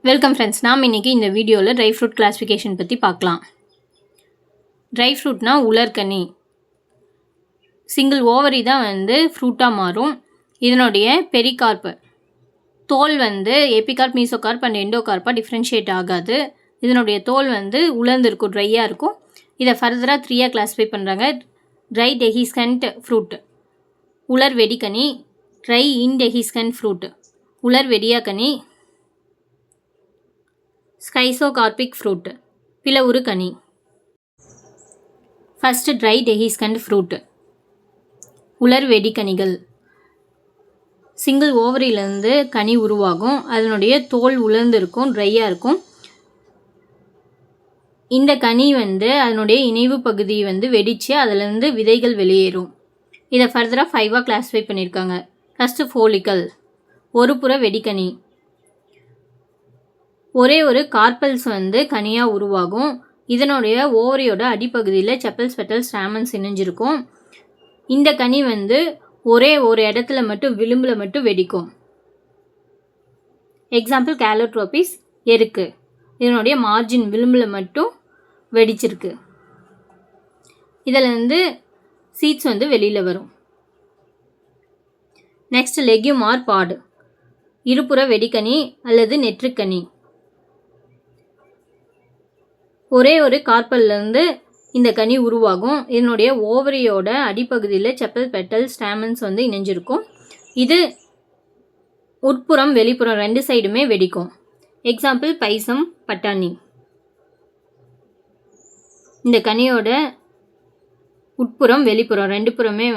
Welcome friends. நாம் இன்றைக்கி இந்த வீடியோவில் ட்ரை ஃப்ரூட் கிளாஸிஃபிகேஷன் பற்றி பார்க்கலாம். ட்ரை ஃப்ரூட்னா உலர்கனி. சிங்கிள் ஓவரி தான் ஃப்ரூட்டாக மாறும். இதனுடைய பெரிகார்ப் தோல் எபிகார்ப், மீசோகார்ப் அண்ட் எண்டோகார்ப்பாக டிஃப்ரென்ஷியேட் ஆகாது. இதனுடைய தோல் உலர்ந்திருக்கும், ட்ரையாக இருக்கும். இதை ஃபர்தராக 3 கிளாஸிஃபை பண்ணுறாங்க. ட்ரை டெஹிஸ்கண்ட் ஃப்ரூட் உலர் வெடிக்கனி, ட்ரை இன்டெஹிஸ்கண்ட் ஃப்ரூட் உலர் வெடியாக்கனி, ஸ்கைசோகார்பிக் ஃப்ரூட் பிளவுறு கனி. ஃபர்ஸ்ட் ட்ரை டெஹிஸ்கண்ட் ஃப்ரூட் உலர் வெடிக்கனிகள். சிங்கிள் ஓவரியிலேருந்து கனி உருவாகும். அதனுடைய தோல் உலர்ந்து இருக்கும், ட்ரையாக இருக்கும். இந்த கனி அதனுடைய இணைவு பகுதி வெடித்து அதிலேருந்து விதைகள் வெளியேறும். இதை ஃபர்தராக 5 கிளாஸிஃபை பண்ணியிருக்காங்க. ஃபஸ்ட்டு ஃபோலிக்கல் ஒரு புற வெடிக்கனி. ஒரே ஒரு கார்பல்ஸ் கனியாக உருவாகும். இதனுடைய ஓவரியோட அடிப்பகுதியில் செப்பல்ஸ், பெட்டல்ஸ், ஸ்டாமன்ஸ் இணைஞ்சிருக்கும். இந்த கனி ஒரே ஒரு இடத்துல மட்டும், விளிம்பில் மட்டும் வெடிக்கும். எக்ஸாம்பிள் கேலோட்ரோபிஸ் எருக்கு. இதனுடைய மார்ஜின் விளிம்பில் மட்டும் வெடிச்சிருக்கு. இதில் சீட்ஸ் வெளியில் வரும். நெக்ஸ்ட் லெக்யூம் ஆர் பாடு இருபுற வெடிக்கனி அல்லது நெற்றுக்கனி. ஒரே ஒரு கார்பல்லேருந்து இந்த கனி உருவாகும். இதனுடைய ஓவரியோட அடிப்பகுதியில் செப்பல், பெட்டல், ஸ்டாமன்ஸ் இணைஞ்சிருக்கும். இது உட்புறம் வெளிப்புறம் 2 சைடுமே வெடிக்கும். எக்ஸாம்பிள் பைசம், பட்டாணி. இந்த கனியோட உட்புறம் வெளிப்புறம் 2 புறமே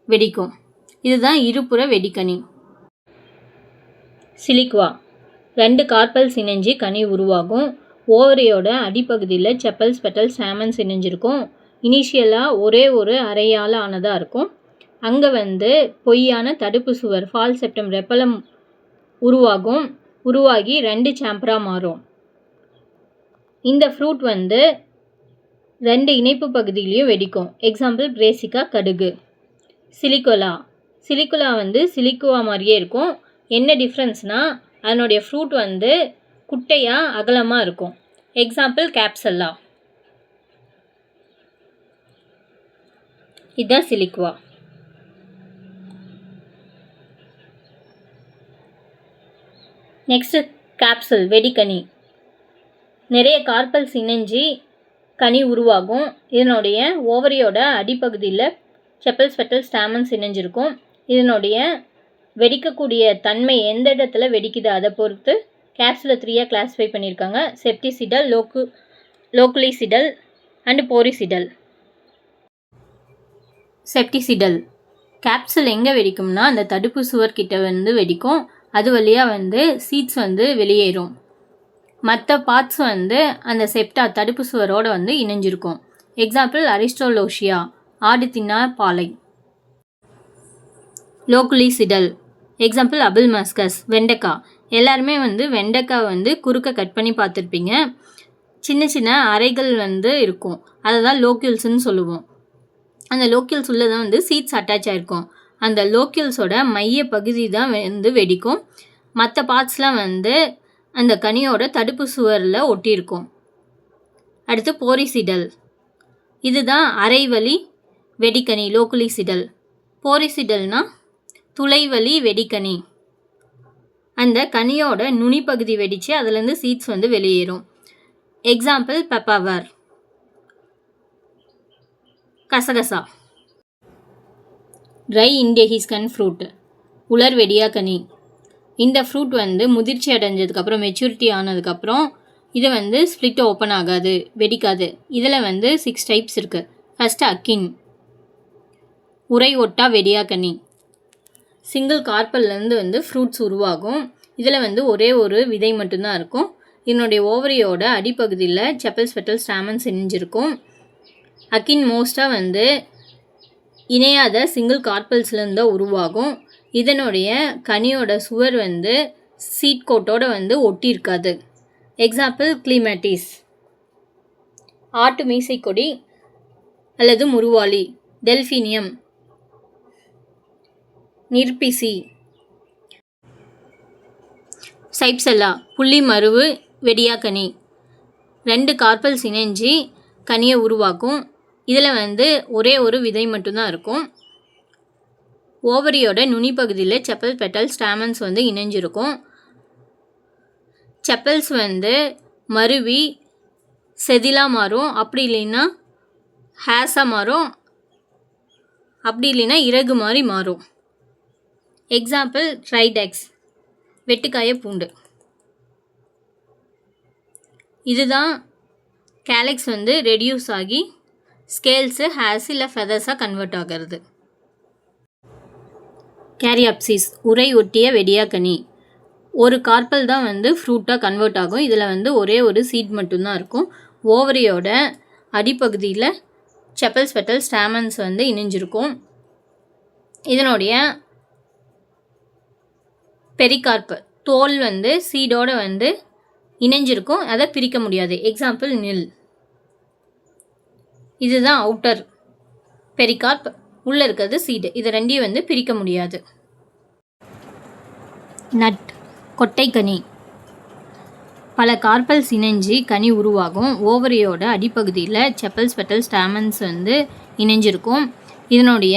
வெடிக்கும். இதுதான் இருபுற வெடிக்கனி. சிலிக்வா 2 கார்பல்ஸ் இணைஞ்சி கனி உருவாகும். ஓவரியோட அடிப்பகுதியில் செப்பல்ஸ், பெட்டல்ஸ், ஸ்டாமன்ஸ் இணைஞ்சிருக்கும். இனிஷியலாக ஒரே ஒரு அரையால் ஆனதாக இருக்கும். அங்கே பொய்யான தடுப்பு சுவர், ஃபால் செப்டம், ரெப்பலம் உருவாகும். உருவாகி 2 சாம்பராக மாறும். இந்த ஃப்ரூட் 2 இணைப்பு பகுதியிலையும் வெடிக்கும். எக்ஸாம்பிள் பிரேசிகா, கடுகு. சிலிகோலா சிலிக்குவா மாதிரியே இருக்கும். என்ன டிஃப்ரென்ஸ்னால் அதனுடைய ஃப்ரூட் குட்டையாக அகலமாக இருக்கும். எக்ஸாம்பிள் கேப்சல்லா. இதுதான் சிலிக்குவா. Next capsule வெடிக்கனி. நிறைய கார்பல்ஸ் இணைஞ்சி கனி உருவாகும். இதனுடைய ஓவரியோட அடிப்பகுதியில் செப்பல்ஸ், பெட்டல்ஸ், ஸ்டாமன்ஸ் இணைஞ்சிருக்கும். இதனுடைய வெடிக்கக்கூடிய தன்மை எந்த இடத்துல வெடிக்குது அதை பொறுத்து கேப்சுலை 3 கிளாஸிஃபை பண்ணியிருக்காங்க. செப்டிசிடல், லோக்குலிசிடல் அண்ட் போரிசிடல். செப்டிசிடல் கேப்சுல் எங்கே வெடிக்கும்னா அந்த தடுப்பு சுவர் கிட்ட வெடிக்கும். அது வழியாக சீட்ஸ் வெளியேறும். மற்ற பார்ட்ஸ் அந்த செப்டா தடுப்பு சுவரோடு இணைஞ்சிருக்கும். எக்ஸாம்பிள் அரிஸ்டோலோஷியா, ஆடு தின்னா பாலை. லோக்குலிசிடல் எக்ஸாம்பிள் அபிள் மஸ்கஸ், வெண்டைக்காய். எல்லாருமே வெண்டைக்காய் குறுக்க கட் பண்ணி பார்த்துருப்பீங்க. சின்ன சின்ன அறைகள் இருக்கும். அதை தான் லோக்யூல்ஸ்ன்னு சொல்லுவோம். அந்த லோக்யூல்ஸ் உள்ளே தான் சீட்ஸ் அட்டாச் ஆகிருக்கும். அந்த லோக்யூல்ஸோட மைய பகுதி தான் வெடிக்கும். மற்ற பார்ட்ஸ்லாம் அந்த கனியோட தடுப்பு சுவரில் ஒட்டியிருக்கும். அடுத்து போரிசிடல். இதுதான் அரைவழி வெடிக்கனி, லோக்குலிசிடல். போரிசிடல்னால் துளைவழி வெடிக்கனி. அந்த கனியோட நுனி பகுதி வெடித்து அதுலேருந்து சீட்ஸ் வெளியேறும். எக்ஸாம்பிள் பெப்பாவர், கசகசா. ட்ரை இன்டெஹிஸ்கண்ட் ஃப்ரூட் உலர் வெடியாக்கனி. இந்த ஃப்ரூட் முதிர்ச்சி அடைஞ்சதுக்கப்புறம், மெச்சூரிட்டி ஆனதுக்கப்புறம் இது ஸ்ப்ளிட் ஓப்பன் ஆகாது, வெடிக்காது. இதில் 6 டைப்ஸ் இருக்குது. ஃபஸ்ட்டு அக்கின் உரை ஒட்டா வெடியாக்கனி. சிங்கிள் கார்பல்லேருந்து ஃப்ரூட்ஸ் உருவாகும். இதில் ஒரே ஒரு விதை மட்டும்தான் இருக்கும். இதனுடைய ஓவரியோட அடிப்பகுதியில் செப்பல்ஸ், பெட்டல்ஸ், ஸ்டாமன்ஸ் இணைஞ்சிருக்கும். அக்கின் மோஸ்ட்டாக இணையாத சிங்கிள் கார்பல்ஸ்லேருந்து உருவாகும். இதனுடைய கனியோட சுவர் சீட் கோட்டோடு ஒட்டியிருக்காது. எக்ஸாம்பிள் கிளிமேட்டிஸ், ஆட்டு மீசைக்கொடி அல்லது முருவாளி. டெல்ஃபினியம், நிர்பிசி. சைப்செல்லா புள்ளி மருவு வெடியாக்கனி 2 கார்பல்ஸ் இணைஞ்சி கனியை உருவாக்கும். இதில் வந்து ஒரே ஒரு விதை மட்டும்தான் இருக்கும். ஓவரியோட நுனி பகுதியில் செப்பல் பெட்டல் ஸ்டாமன்ஸ் வந்து இணைஞ்சிருக்கும். செப்பல்ஸ் வந்து மருவி செதிலாக மாறும், அப்படி இல்லைன்னா ஹேஸாக மாறும், அப்படி இல்லைன்னா இறகு மாதிரி மாறும். எக்ஸாம்பிள் ட்ரைடெக்ஸ் வெட்டுக்காய பூண்டு. இதுதான் கேலக்ஸ் வந்து ரெடியூஸ் ஆகி ஸ்கேல்ஸு ஹேர்ஸ் இல்லை ஃபெதர்ஸாக கன்வெர்ட் ஆகிறது. கேரியாப்சிஸ் உரை ஒட்டிய வெடியாக்கனி. ஒரு கார்பல் தான் வந்து ஃப்ரூட்டாக கன்வெர்ட் ஆகும். இதில் வந்து ஒரே ஒரு சீட் மட்டும்தான் இருக்கும். ஓவரியோட அடிப்பகுதியில் செப்பல்ஸ் பெட்டல் ஸ்டாமன்ஸ் வந்து இணைஞ்சிருக்கும். இதனுடைய பெரிகார்ப் தோல் வந்து சீடோட வந்து இணைஞ்சிருக்கும், அதை பிரிக்க முடியாது. எக்ஸாம்பிள் நில். இதுதான் அவுட்டர் பெரிகார்ப், உள்ளே இருக்கிறது சீடு. இது ரெண்டையும் வந்து பிரிக்க முடியாது. நட் கொட்டைக்கனி. பல கார்பல்ஸ் இணைஞ்சி கனி உருவாகும். ஓவரியோட அடிப்பகுதியில் செப்பல்ஸ் பெட்டல் ஸ்டாமன்ஸ் வந்து இணைஞ்சிருக்கும். இதனுடைய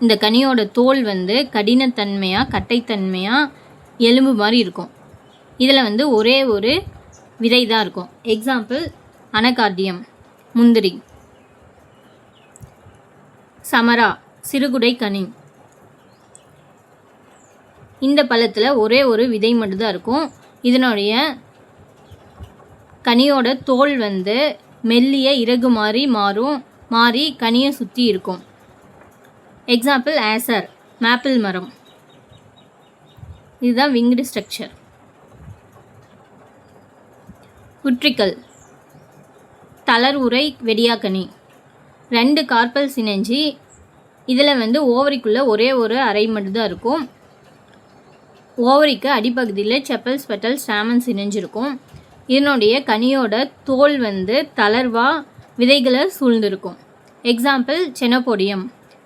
இந்த கனியோட தோல் வந்து கடினத்தன்மையாக கட்டைத்தன்மையாக எலும்பு மாதிரி இருக்கும். இதில் வந்து ஒரே ஒரு விதை தான் இருக்கும். எக்ஸாம்பிள் அனகார்டியம் முந்திரி. சமரா சிறுகுடை கனி. இந்த பழத்தில் ஒரே ஒரு விதை மட்டும்தான் இருக்கும். இதனுடைய கனியோட தோல் வந்து மெல்லிய இறகு மாதிரி மாறி கனியை சுற்றி இருக்கும். எக்ஸாம்பிள் ஆசர் மேப்பிள் மரம். இதுதான் விங்டு ஸ்ட்ரக்சர். உட்ரிக்கல் தளர் உரை வெடியாக்கனி. 2 கார்பல்ஸ் இணைஞ்சி இதில் வந்து ஓவரிக்குள்ளே ஒரே ஒரு அறை மட்டும்தான் இருக்கும். ஓவரிக்கு அடிப்பகுதியில் செப்பல்ஸ் பெட்டல் ஸ்டாமன்ஸ் இணைஞ்சிருக்கும். இதனுடைய கனியோட தோல் வந்து தளர்வாக விதைகளை சூழ்ந்திருக்கும். எக்ஸாம்பிள் செனோபோடியம்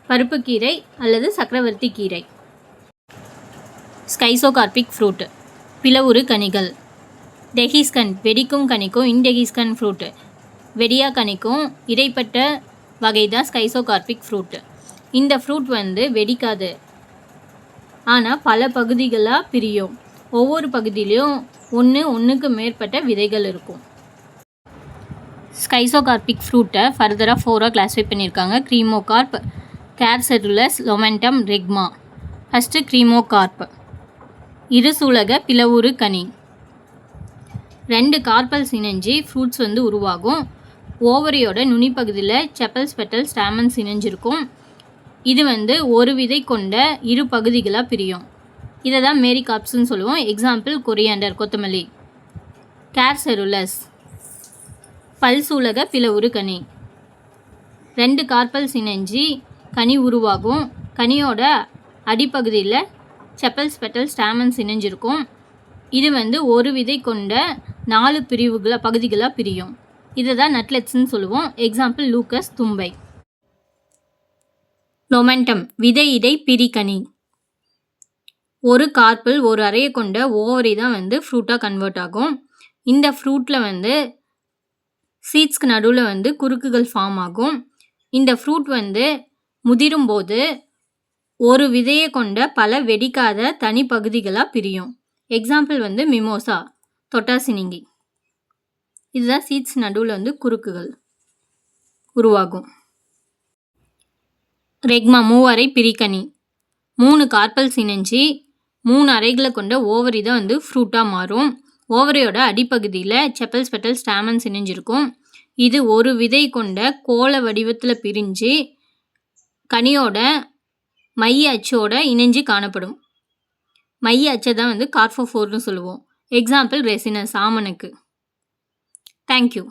பருப்புக்கீரை அல்லது சக்கரவர்த்தி கீரை. ஸ்கைசோகார்பிக் ஃப்ரூட் பிளவுறு கனிகள். டெஹிஸ்கன் வெடிக்கும் கனிக்கும் இன்டெஹிஸ்கன் ஃப்ரூட் வெடியா கனிக்கும் இடைப்பட்ட வகை தான் ஸ்கைசோகார்பிக் ஃப்ரூட். இந்த ஃப்ரூட் வந்து வெடிக்காது, ஆனால் பல பகுதிகளாக பிரியும். ஒவ்வொரு பகுதியிலையும் ஒன்றுக்கு மேற்பட்ட விதைகள் இருக்கும். ஸ்கைசோகார்பிக் ஃப்ரூட்டை ஃபர்தராக 4ஆக கிளாஸிஃபை பண்ணியிருக்காங்க. க்ரீமோகார்ப், கேர்செருலஸ், லொமெண்டம், ரெக்மா. ஃபஸ்ட்டு க்ரீமோகார்ப் இருசூலக பிளவுறு கனி. 2 கார்பல்ஸ் இணைஞ்சி ஃப்ரூட்ஸ் வந்து உருவாகும். ஓவரியோட நுனிப்பகுதியில் செப்பல்ஸ் பெட்டல் ஸ்டாமன்ஸ் இணைஞ்சிருக்கும். இது வந்து ஒரு விதை கொண்ட 2 பகுதிகளாக பிரியும். இதை தான் மேரி கார்ப்ஸ்ன்னு சொல்லுவோம். எக்ஸாம்பிள் கொரியாண்டர் கொத்தமல்லி. கேர்செருலஸ் பல்சூலக பிளவுறு கனி. 2 கார்பல்ஸ் இணைஞ்சி கனி உருவாகும். கனியோட அடிப்பகுதியில் செப்பல்ஸ் பெட்டல் ஸ்டாமன்ஸ் இணைஞ்சிருக்கும். இது வந்து ஒரு விதை கொண்ட 4 பகுதிகளாக பிரியும். இதை தான் நட்லெட்ஸ்ன்னு சொல்லுவோம். எக்ஸாம்பிள் லூக்கஸ் தும்பை. லொமெண்டம் விதை இடை பிரிகனி. ஒரு கார்பல் ஒரு அறையை கொண்ட ஓவரி தான் வந்து ஃப்ரூட்டாக கன்வெர்ட் ஆகும். இந்த ஃப்ரூட்டில் வந்து சீட்ஸ்க்கு நடுவில் வந்து குறுக்குகள் ஃபார்ம் ஆகும். இந்த ஃப்ரூட் வந்து முதிரும் போது ஒரு விதையை கொண்ட பல வெடிக்காத தனி பகுதிகளாக பிரியும். எக்ஸாம்பிள் வந்து மிமோசா தொட்டாசினிங்கி. இதுதான் சீட்ஸ் நடுவில் வந்து குறுக்குகள் உருவாகும். ரெக்மா மூவரை பிரிகனி. 3 கார்பல்ஸ் இணைஞ்சி 3 அறைகளை கொண்ட ஓவரி தான் வந்து ஃப்ரூட்டாக மாறும். ஓவரியோட அடிப்பகுதியில் செப்பல்ஸ் பெட்டல் ஸ்டாமன்ஸ் இணைஞ்சிருக்கும். இது ஒரு விதை கொண்ட கோள வடிவத்தில் பிரிஞ்சு கனியோட மைய அச்சோட இணைஞ்சு காணப்படும். மைய அச்சை தான் வந்து கார்போஃபோர்னு சொல்லுவோம். எக்ஸாம்பிள் ரெசினஸ் ஆமணக்கு. தேங்க்யூ.